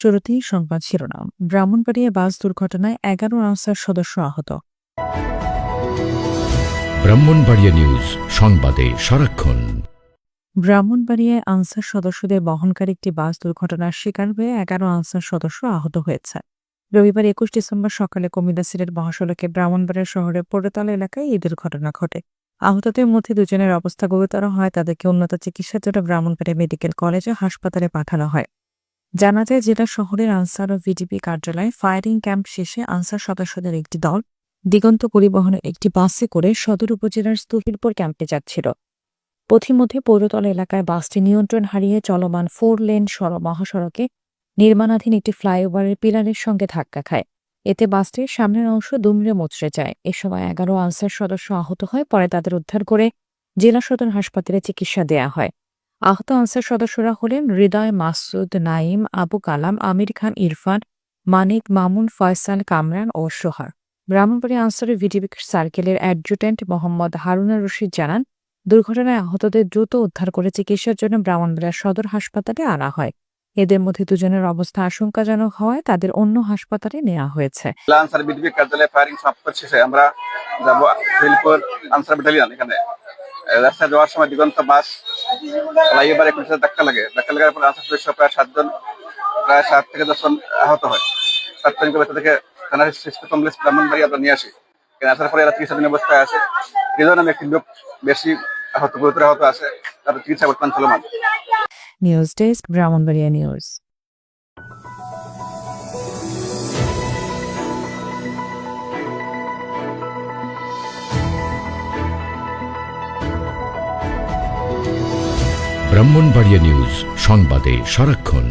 শুরুতেই সংবাদ শিরোনাম। ব্রাহ্মণবাড়িয়ায় বাস দুর্ঘটনায় 11 আনসার সদস্য আহত। ব্রাহ্মণবাড়িয়া নিউজ, সংবাদে সারাক্ষণ। ব্রাহ্মণবাড়িয়ায় আনসার সদস্যদের বহনকারী একটি বাস দুর্ঘটনার শিকার হয়ে 11 আনসার সদস্য আহত হয়েছে। রবিবার 21 ডিসেম্বর সকালে কুমিল্লা সিলেট মহাসড়কে ব্রাহ্মণবাড়িয়া শহরের পৌরতলা এলাকায় এই দুর্ঘটনা ঘটে। আহতদের মধ্যে দুজনের অবস্থা গুরুতর হয়, তাদেরকে উন্নত চিকিৎসার জন্য ব্রাহ্মণবাড়িয়া মেডিকেল কলেজ ও হাসপাতালে পাঠানো হয়। জানা যায়, জেলা শহরের আনসার ও ভিডিপি কার্যালয়ে ফায়ারিং ক্যাম্প শেষে আনসার সদস্যদের একটি দল দিগন্ত পরিবহনের একটি বাসে করে সদর উপজেলার স্তূপিরপুর ক্যাম্পে যাচ্ছিল। পথিমধ্যে পৌরতলা এলাকায় বাসটি নিয়ন্ত্রণ হারিয়ে চলমান 4 লেন মহাসড়কে নির্মাণাধীন একটি ফ্লাইওভারের পিলারের সঙ্গে ধাক্কা খায়। এতে বাসটির সামনের অংশ দুমড়ে মুচড়ে যায়। এ সময় 11 আনসার সদস্য আহত হয়। পরে তাদের উদ্ধার করে জেলা সদর হাসপাতালে চিকিৎসা দেয়া হয়। আহত আনসার সদস্যরা হলেন হৃদয়, মাসুদ, নাইম, আবু কালাম, আমির খান, ইরফান, মানিক, মামুন, ফয়সাল, কামরান ও সোহার। ব্রাহ্মণবাড়িয়া আনসারের ভিডিপি সার্কেলের অ্যাডজুটেন্ট মোহাম্মদ হারুনা রশিদ জানান, দুর্ঘটনায় আহতদের দ্রুত উদ্ধার করে চিকিৎসার জন্য ব্রাহ্মণবাড়িয়া সদর হাসপাতালে আনা হয়। এদের মধ্যে দুজনের অবস্থা আশঙ্কাজনক হওয়ায় তাদের অন্য হাসপাতালে নেওয়া হয়েছে। আনসার বিডিপি কার্যালয়ে ফায়ারিং সমাপ্ত শেষে আমরা যাব ফিলপুর আনসার ব্যাটালিয়ন। এখানে রাস্তায় যাওয়ার সময় দিগন্ত বাস ফ্লাইওভারে কোনো ধাক্কা লাগার পর আনসার সদস্য প্রায় 7 থেকে 10 জন আহত হয়। তাৎক্ষণিক ব্যবস্থা থেকে থানার স্বাস্থ্য কমপ্লেক্স ব্রাহ্মণবাড়িয়া আমরা নিয়ে আসি। এখানে আসার পরে এরা চিকিৎসাধীন অবস্থায় আছে। দুজন আমি একটি লোক বেশি গুরুতর আহত আছে, তাদের চিকিৎসা বর্তমান চলমান। News desk, Brahmanbaria news. Brahmanbaria news, সংবাদে সারাক্ষণ।